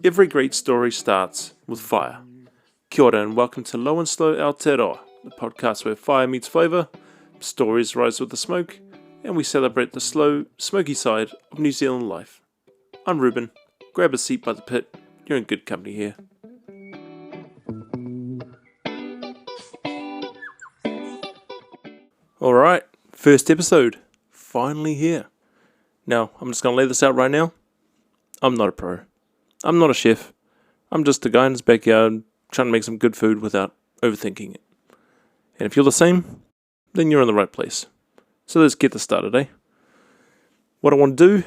Every great story starts with fire. Kia ora and welcome to Low Slow Aotearoa, the podcast where fire meets flavour, stories rise with the smoke, and we celebrate the slow, smoky side of New Zealand life. I'm Ruben. Grab a seat by the pit. You're in good company here. Alright, first episode. Finally here. Now, I'm just going to lay this out right now. I'm not a pro. I'm not a chef. I'm just a guy in his backyard trying to make some good food without overthinking it. And if you're the same, then you're in the right place. So let's get this started, eh? What I want to do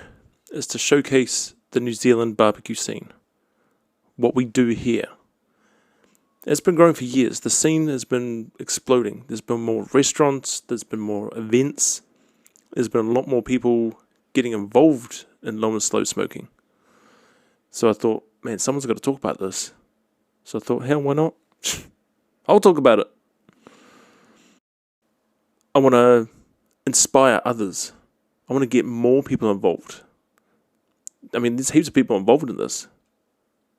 is to showcase the New Zealand barbecue scene. What we do here. It's been growing for years. The scene has been exploding. There's been more restaurants. There's been more events. There's been a lot more people getting involved in low and slow smoking. So I thought, man, someone's got to talk about this. So I thought, hell, why not? I'll talk about it. I want to inspire others. I want to get more people involved. I mean, there's heaps of people involved in this.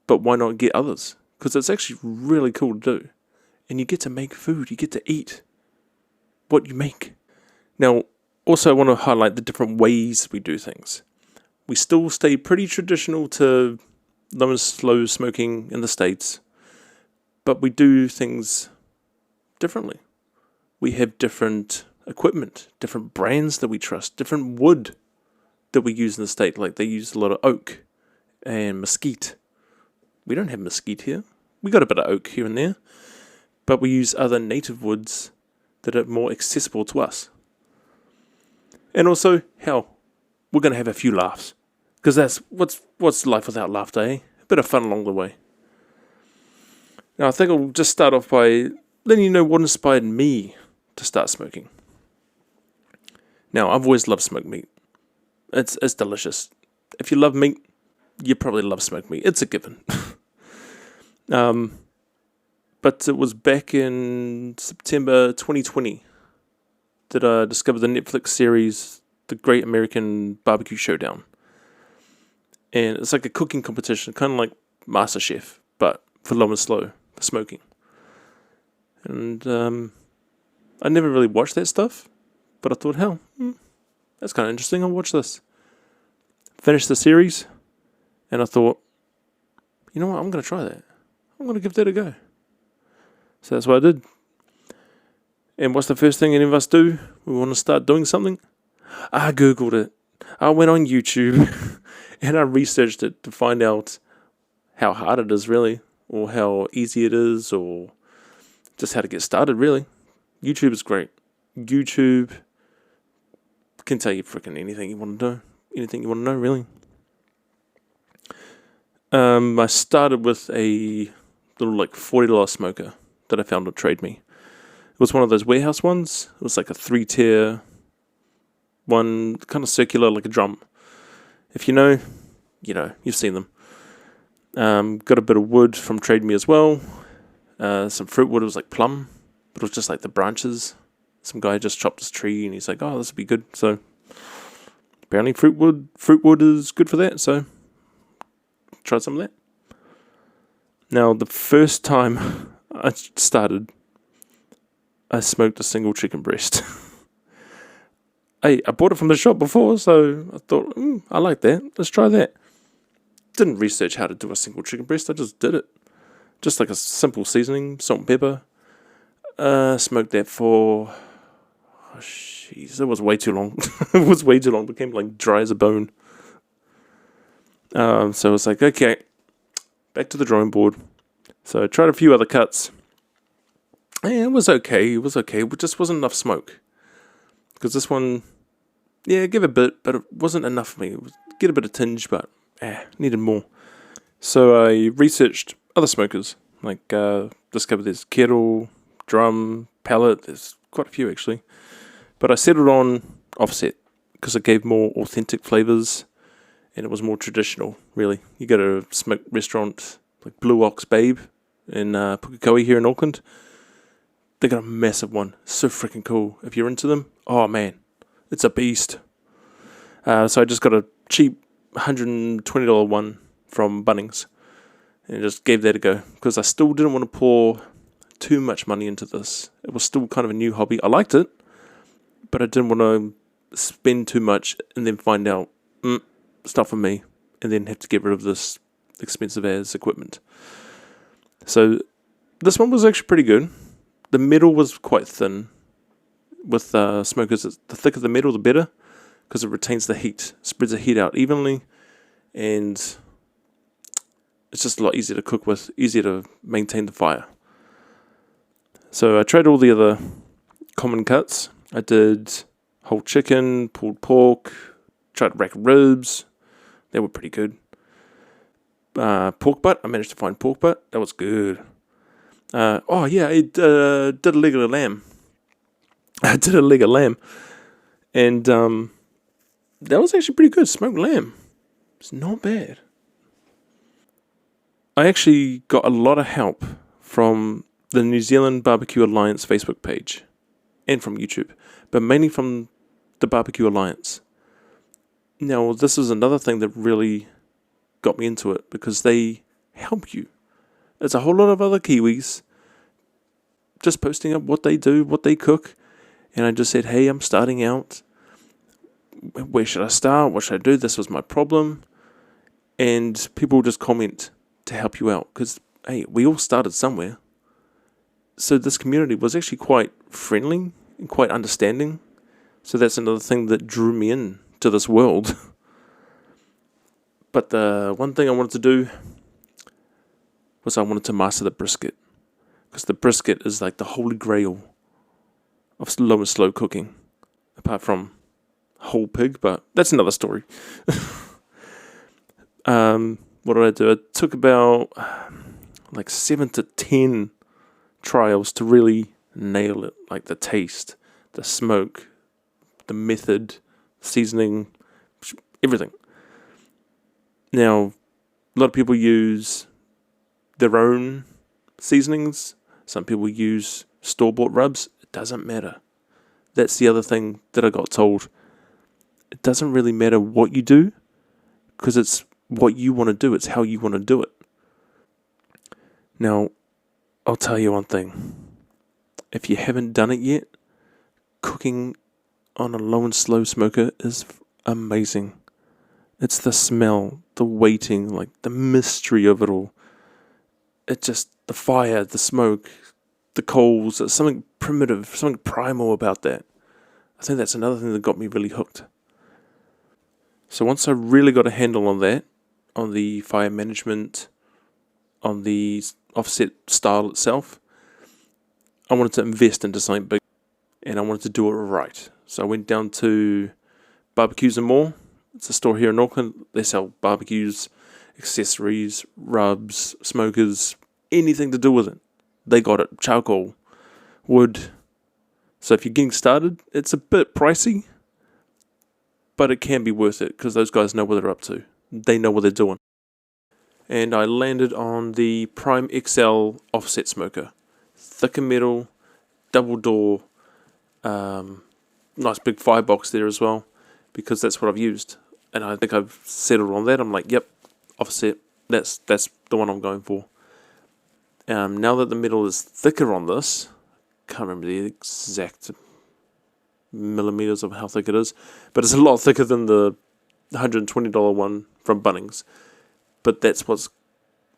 But why not get others? Because it's actually really cool to do. And you get to make food. You get to eat what you make. Now, also I want to highlight the different ways we do things. We still stay pretty traditional to low and slow smoking in the States. But we do things differently. We have different equipment, different brands that we trust, different wood that we use in the state. Like they use a lot of oak and mesquite. We don't have mesquite here. We got a bit of oak here and there. But we use other native woods that are more accessible to us. And also, hell, we're going to have a few laughs. Because that's what's life without laughter, eh? A bit of fun along the way. Now, I think I'll just start off by letting you know what inspired me to start smoking. Now, I've always loved smoked meat. It's delicious. If you love meat, you probably love smoked meat. It's a given. But it was back in September 2020 that I discovered the Netflix series, The Great American Barbecue Showdown. And it's like a cooking competition, kind of like MasterChef, but for low and slow, for smoking. And I never really watched that stuff, but I thought, hell, that's kind of interesting, I'll watch this. Finished the series, and I thought, you know what, I'm going to try that. I'm going to give that a go. So that's what I did. And what's the first thing any of us do? We want to start doing something? I Googled it. I went on YouTube and I researched it to find out how hard it is really, or how easy it is, or just how to get started really. YouTube is great. YouTube can tell you freaking anything you want to do. Anything you want to know really. I started with a little like $40 smoker that I found on Trade Me. It was one of those warehouse ones. It was like a 3-tier one, kind of circular like a drum. If you know, you've seen them. Got a bit of wood from Trade Me as well. Some fruit wood. It was like plum, but it was just like the branches. Some guy just chopped his tree and he's like, oh, this would be good. So apparently fruit wood is good for that. So tried some of that. Now, the first time I started, I smoked a single chicken breast. I bought it from the shop before, so I thought, I like that. Let's try that. Didn't research how to do a single chicken breast. I just did it. Just like a simple seasoning, salt and pepper. Smoked that for... Oh, jeez, it was way too long. It was way too long. It became like dry as a bone. So I was like, okay, back to the drawing board. So I tried a few other cuts. And it was okay. It just wasn't enough smoke. Because this one, yeah, give a bit, but it wasn't enough for me. Get a bit of tinge, but needed more. So I researched other smokers. Like, discovered there's kettle, drum, pellet. There's quite a few actually. But I settled on offset because it gave more authentic flavors. And it was more traditional, really. You go to a smoke restaurant like Blue Ox Babe in Pukekohe here in Auckland. They got a massive one. So freaking cool. If you're into them, oh man, it's a beast. So I just got a cheap $120 one from Bunnings. And just gave that a go, because I still didn't want to pour too much money into this. It was still kind of a new hobby. I liked it, but I didn't want to spend too much and then find out, it's not for me, and then have to get rid of this expensive as equipment. So this one was actually pretty good. The metal was quite thin. With smokers, the thicker the metal, the better, because it retains the heat, spreads the heat out evenly, and it's just a lot easier to cook with, easier to maintain the fire. So I tried all the other common cuts. I did whole chicken, pulled pork, tried rack ribs. They were pretty good. Pork butt. I managed to find pork butt. That was good. I did a leg of lamb. I did a leg of lamb. And that was actually pretty good. Smoked lamb. It's not bad. I actually got a lot of help from the New Zealand Barbecue Alliance Facebook page and from YouTube, but mainly from the Barbecue Alliance. Now, this is another thing that really got me into it, because they help you. There's a whole lot of other Kiwis just posting up what they do, what they cook, and I just said, hey, I'm starting out. Where should I start? What should I do? This was my problem. And people just comment to help you out, because, hey, we all started somewhere. So this community was actually quite friendly and quite understanding. So that's another thing that drew me in to this world. But the one thing I wanted to do was I wanted to master the brisket, because the brisket is like the holy grail of low and slow cooking, apart from whole pig, but that's another story. What did I do? It took about 7 to 10 trials to really nail it, like the taste, the smoke, the method, seasoning, everything. Now, a lot of people use their own seasonings. Some people use store-bought rubs. It doesn't matter. That's the other thing that I got told. It doesn't really matter what you do, because it's what you want to do. It's how you want to do it. Now, I'll tell you one thing. If you haven't done it yet, cooking on a low and slow smoker is amazing. It's the smell, the waiting, the mystery of it all. It's just the fire, the smoke, the coals. There's something primitive, something primal about that. I think that's another thing that got me really hooked. So once I really got a handle on that, on the fire management, on the offset style itself, I wanted to invest into something big, and I wanted to do it right. So I went down to Barbecues and More. It's a store here in Auckland. They sell barbecues, accessories, rubs, smokers, anything to do with it. They got it. Charcoal, wood. So if you're getting started, it's a bit pricey, but it can be worth it, because those guys know what they're up to. They know what they're doing. And I landed on the Prime XL offset smoker. Thicker metal, double door, nice big firebox there as well, because that's what I've used. And I think I've settled on that. I'm like, yep, offset, that's the one I'm going for. Now that the metal is thicker on this, can't remember the exact millimeters of how thick it is, but it's a lot thicker than the $120 one from Bunnings. But that's what's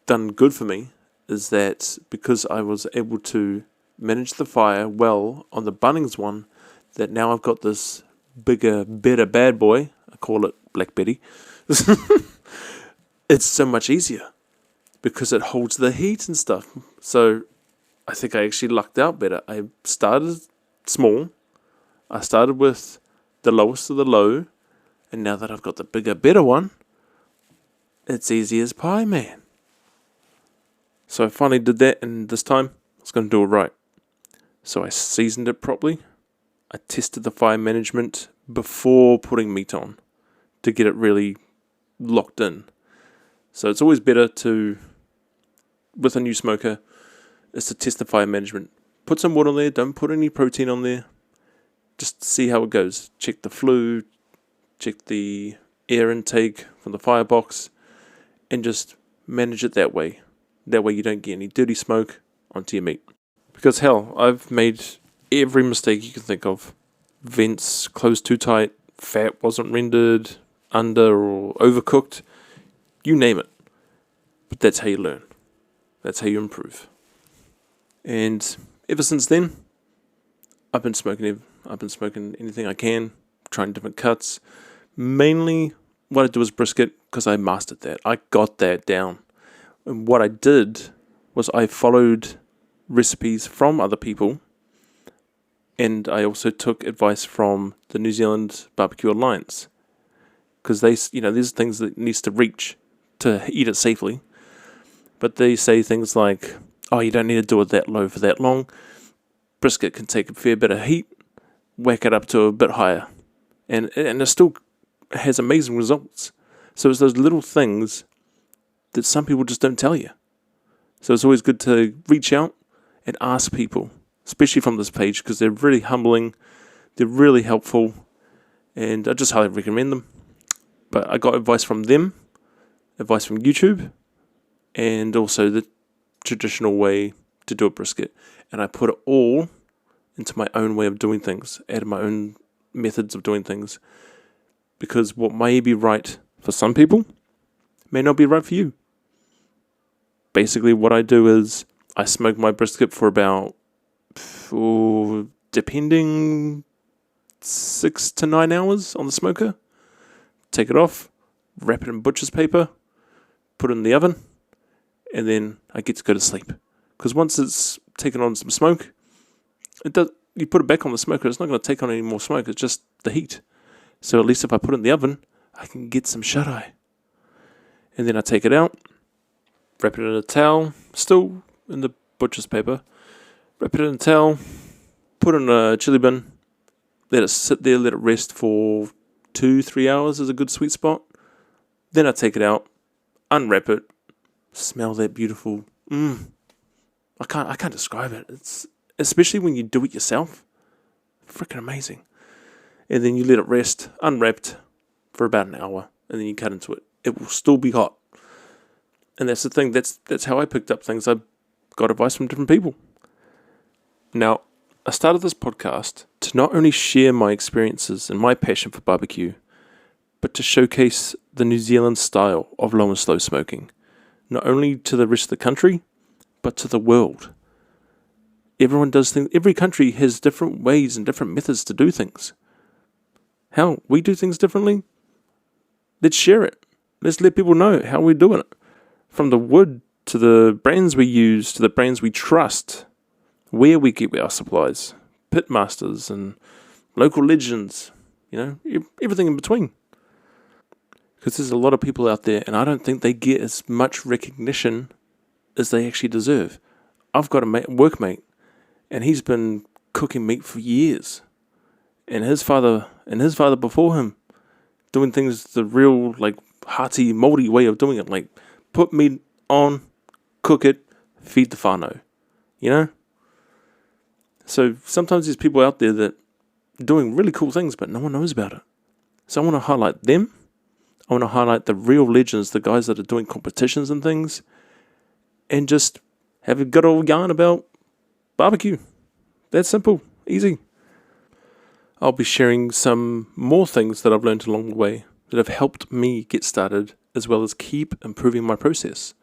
done good for me, is that because I was able to manage the fire well on the Bunnings one, that now I've got this bigger, better bad boy. I call it Black Betty. It's so much easier because it holds the heat and stuff. So I think I actually lucked out better. I started small. I started with the lowest of the low, and now that I've got the bigger, better one, it's easy as pie, man. So I finally did that, and this time I was going to do it right. So I seasoned it properly. I tested the fire management before putting meat on to get it really locked in. So it's always better to, with a new smoker, is to test the fire management. Put some wood on there, don't put any protein on there. Just see how it goes. Check the flue, check the air intake from the firebox, and just manage it that way. That way you don't get any dirty smoke onto your meat. Because hell, I've made every mistake you can think of. Vents closed too tight, fat wasn't rendered, under or overcooked, you name it. But that's how you learn. That's how you improve. And ever since then, I've been smoking anything I can, trying different cuts. Mainly what I do is brisket because I mastered that. I got that down. And what I did was I followed recipes from other people, and I also took advice from the New Zealand Barbecue Alliance, because there's things that needs to reach to eat it safely, but they say things like, oh, you don't need to do it that low for that long. Brisket can take a fair bit of heat, whack it up to a bit higher, and it still has amazing results. So it's those little things that some people just don't tell you. So it's always good to reach out and ask people, especially from this page, because they're really humbling, they're really helpful, and I just highly recommend them. But I got advice from them, advice from YouTube, and also the traditional way to do a brisket. And I put it all into my own way of doing things, added my own methods of doing things, because what may be right for some people may not be right for you. Basically, what I do is I smoke my brisket for about, depending, 6 to 9 hours on the smoker. Take it off, wrap it in butcher's paper, put it in the oven, and then I get to go to sleep. Because once it's taken on some smoke, you put it back on the smoker, it's not going to take on any more smoke, it's just the heat. So at least if I put it in the oven, I can get some shut-eye. And then I take it out, wrap it in a towel, still in the butcher's paper, wrap it in a towel, put it in a chili bin, let it sit there, let it rest for 2-3 hours is a good sweet spot. Then I take it out, unwrap it, smell that beautiful, I can't describe it. It's, especially when you do it yourself, freaking amazing. And then you let it rest, unwrapped, for about an hour, and then you cut into it. It will still be hot. And that's the thing, that's how I picked up things. I got advice from different people. Now, I started this podcast to not only share my experiences and my passion for barbecue, but to showcase the New Zealand style of low and slow smoking, not only to the rest of the country, but to the world. Everyone does things, every country has different ways and different methods to do things. How we do things differently? Let's share it. Let's let people know how we're doing it. From the wood to the brands we use to the brands we trust, where we get our supplies, pitmasters and local legends, everything in between. Because there's a lot of people out there, and I don't think they get as much recognition as they actually deserve. I've got a workmate, and he's been cooking meat for years, and his father before him, doing things the real hearty, mouldy way of doing it, put meat on, cook it, feed the whānau, So sometimes there's people out there that are doing really cool things, but no one knows about it. So I want to highlight them. I want to highlight the real legends, the guys that are doing competitions and things, and just have a good old yarn about barbecue. That's simple, easy. I'll be sharing some more things that I've learned along the way that have helped me get started, as well as keep improving my process.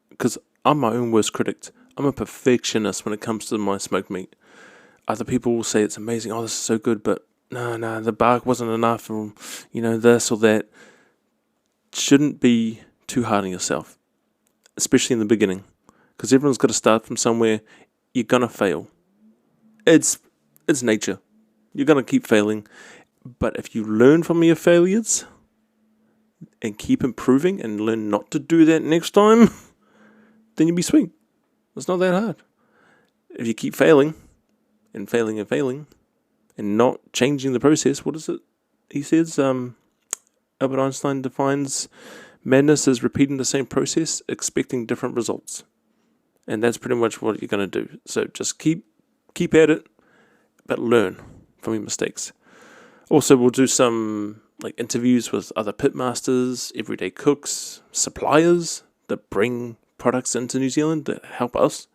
Because I'm my own worst critic. I'm a perfectionist when it comes to my smoked meat. Other people will say it's amazing, oh, this is so good, but no, the bark wasn't enough, or, this or that. Shouldn't be too hard on yourself, especially in the beginning, because everyone's got to start from somewhere. You're going to fail. It's nature. You're going to keep failing. But if you learn from your failures and keep improving and learn not to do that next time, then you'll be sweet. It's not that hard. If you keep failing and failing and failing and not changing the process, what is it? He says, Albert Einstein defines madness as repeating the same process, expecting different results. And that's pretty much what you're going to do. So just keep at it, but learn from your mistakes. Also, we'll do some interviews with other pitmasters, everyday cooks, suppliers that bring products into New Zealand that help us.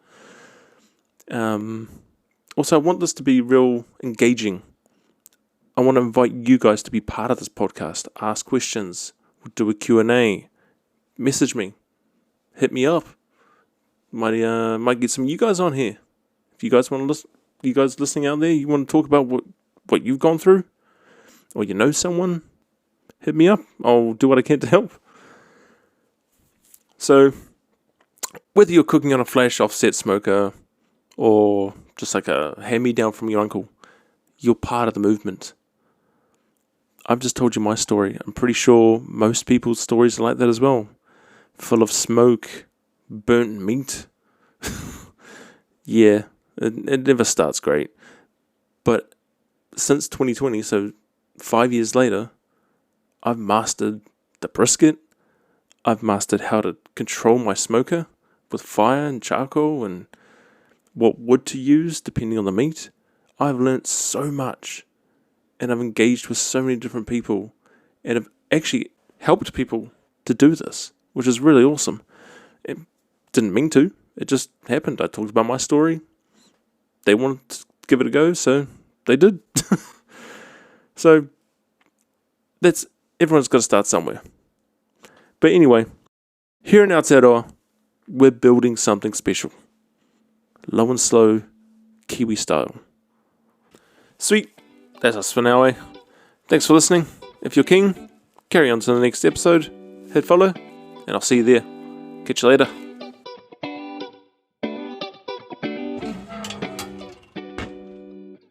Also, I want this to be real engaging. I want to invite you guys to be part of this podcast. Ask questions, do a Q&A, message me, hit me up. Might get some of you guys on here. If you guys want to listen, you guys listening out there, you want to talk about what you've gone through, or you know someone, hit me up. I'll do what I can to help. So, whether you're cooking on a flash offset smoker or just like a hand-me-down from your uncle, you're part of the movement. I've just told you my story. I'm pretty sure most people's stories are like that as well. Full of smoke, burnt meat. Yeah, it never starts great. But since 2020, so 5 years later, I've mastered the brisket. I've mastered how to control my smoker with fire and charcoal and what wood to use depending on the meat. I've learnt so much, and I've engaged with so many different people, and I've actually helped people to do this, which is really awesome. It didn't mean to. It just happened. I talked about my story. They wanted to give it a go, so they did. So everyone's got to start somewhere. But anyway, here in Aotearoa, we're building something special. Low and slow, Kiwi style. Sweet. That's us for now, eh? Thanks for listening. If you're keen, carry on to the next episode. Hit follow, and I'll see you there. Catch you later.